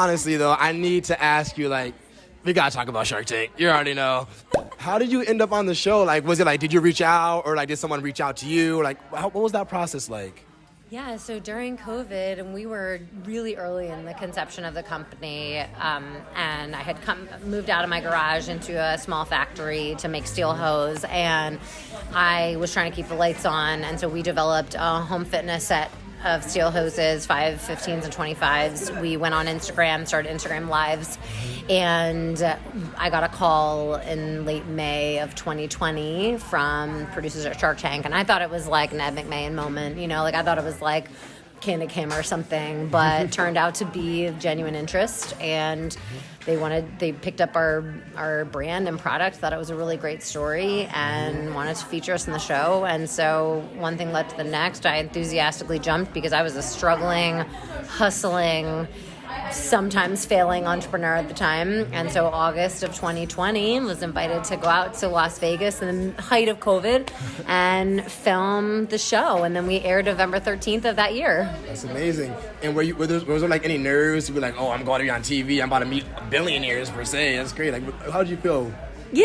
Honestly, though, I need to ask you, like, we gotta talk about Shark Tank. You already know. How did you end up on the show? Like, was it like, did you reach out, or like, did someone reach out to you? Like, what was that process like? Yeah, so during COVID, and we were really early in the conception of the company, and I had moved out of my garage into a small factory to make steel hose, and I was trying to keep the lights on, and so we developed a home fitness set of steel hoses, 5, 15s, and 25s. We went on Instagram, started Instagram Lives, and I got a call in late May of 2020 from producers at Shark Tank, and I thought it was like an Ed McMahon moment, like I thought it was like Candy Kim or something, but it turned out to be of genuine interest, and they picked up our brand and product, thought it was a really great story, and wanted to feature us in the show. And so one thing led to the next. I enthusiastically jumped because I was a struggling, hustling, sometimes failing entrepreneur at the time. And so August of 2020 was invited to go out to Las Vegas in the height of COVID and film the show. And then we aired November 13th of that year. That's amazing. And was there like any nerves to be like, oh, I'm going to be on TV, I'm about to meet billionaires per se? That's great. Like, how did you feel? Yeah,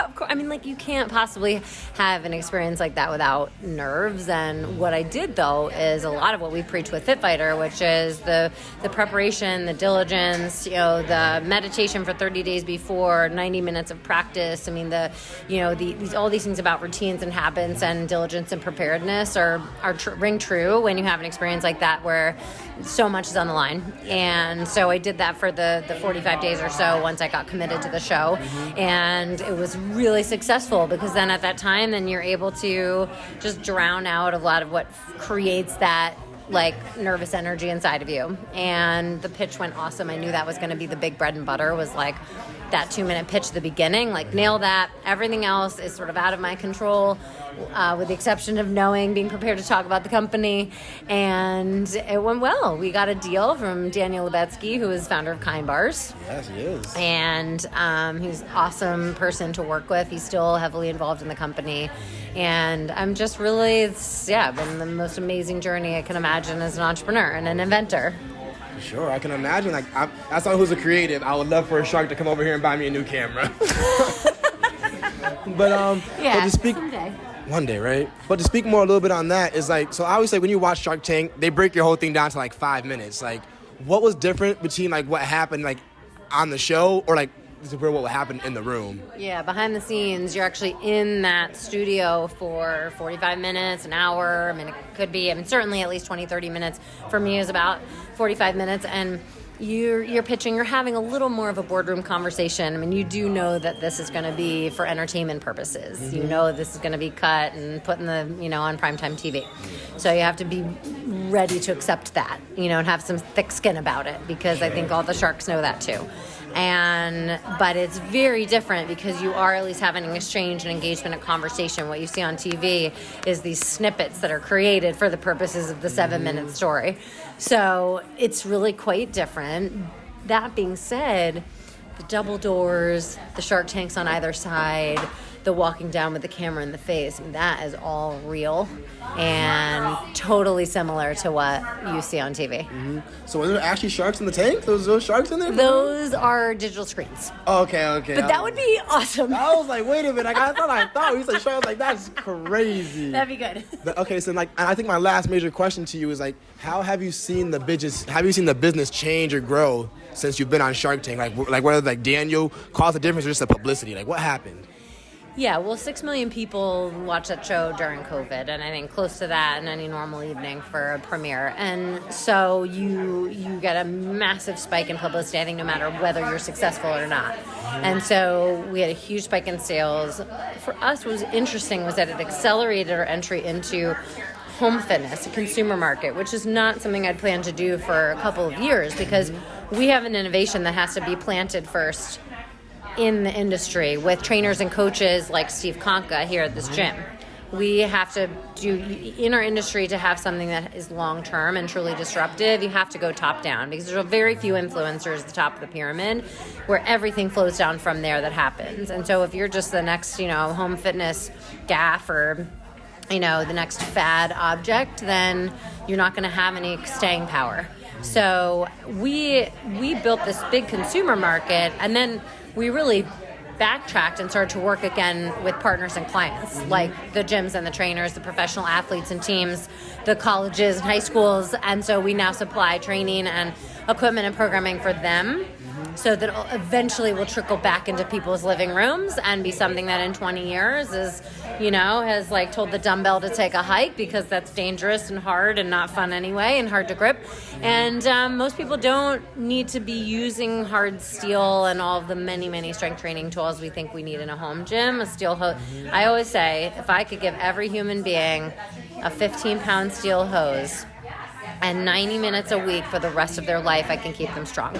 of course. I mean, like, you can't possibly have an experience like that without nerves. And what I did, though, is a lot of what we preach with FitFighter, which is the preparation, the diligence, the meditation for 30 days before, 90 minutes of practice. I mean, all these things about routines and habits and diligence and preparedness ring true when you have an experience like that where so much is on the line. And so I did that for the 45 days or so once I got committed to the show. And it was really successful because then at that time, then you're able to just drown out a lot of what creates that like nervous energy inside of you. And the pitch went awesome. I knew that was going to be the big bread and butter, was like that 2-minute pitch at the beginning, like nail that. Everything else is sort of out of my control, with the exception of being prepared to talk about the company. And it went well. We got a deal from Daniel Lebetsky, who is founder of Kind Bars. Yes, he is. And he's an awesome person to work with. He's still heavily involved in the company. And I'm just really, it's been the most amazing journey I can imagine as an entrepreneur and an inventor. Sure, I can imagine. Like, as someone who's a creative, I would love for a shark to come over here and buy me a new camera. But to speak someday. One day, right? But to speak more a little bit on that is like, so I always say when you watch Shark Tank, they break your whole thing down to like 5 minutes. Like, what was different between like what happened like on the show or like what would happen in the room? Yeah, behind the scenes, you're actually in that studio for 45 minutes, an hour. I mean, it could be, certainly at least 20, 30 minutes. For me, is about 45 minutes. And you're pitching, you're having a little more of a boardroom conversation. I mean, you do know that this is going to be for entertainment purposes. Mm-hmm. You know this is going to be cut and put in the, on primetime TV. So you have to be ready to accept that, and have some thick skin about it, because I think all the sharks know that too. But it's very different because you are at least having an exchange and engagement and conversation. What you see on TV is these snippets that are created for the purposes of the 7-minute story. So it's really quite different. That being said, the double doors, the shark tanks on either side, the walking down with the camera in the face, that is all real and totally similar to what you see on TV. Mm-hmm. So are there actually sharks in the tank? Those sharks in there? Those are digital screens. Okay. But that would be awesome. I was like, wait a minute. I thought we said sharks. Like, that's crazy. That'd be good. Okay, so and I think my last major question to you is like, how have you seen the business change or grow since you've been on Shark Tank? Like whether like Daniel caused a difference or just the publicity? Like, what happened? Yeah, well, 6 million people watched that show during COVID, and I think close to that in any normal evening for a premiere. And so you get a massive spike in publicity, I think, no matter whether you're successful or not. And so we had a huge spike in sales. For us, what was interesting was that it accelerated our entry into home fitness, a consumer market, which is not something I'd planned to do for a couple of years, because we have an innovation that has to be planted first in the industry with trainers and coaches like Steve Konka here at this gym. We have to do, in our industry, to have something that is long-term and truly disruptive, you have to go top-down, because there's very few influencers at the top of the pyramid where everything flows down from there that happens. And so if you're just the next, home fitness gaff or, the next fad object, then you're not going to have any staying power. So we built this big consumer market, and then we really backtracked and started to work again with partners and clients, like the gyms and the trainers, the professional athletes and teams, the colleges and high schools. And so we now supply training and equipment and programming for them, so that eventually will trickle back into people's living rooms and be something that in 20 years is, has like told the dumbbell to take a hike, because that's dangerous and hard and not fun anyway and hard to grip. And most people don't need to be using hard steel and all of the many, many strength training tools we think we need in a home gym. A steel hose. I always say, if I could give every human being a 15-pound steel hose and 90 minutes a week for the rest of their life, I can keep them strong.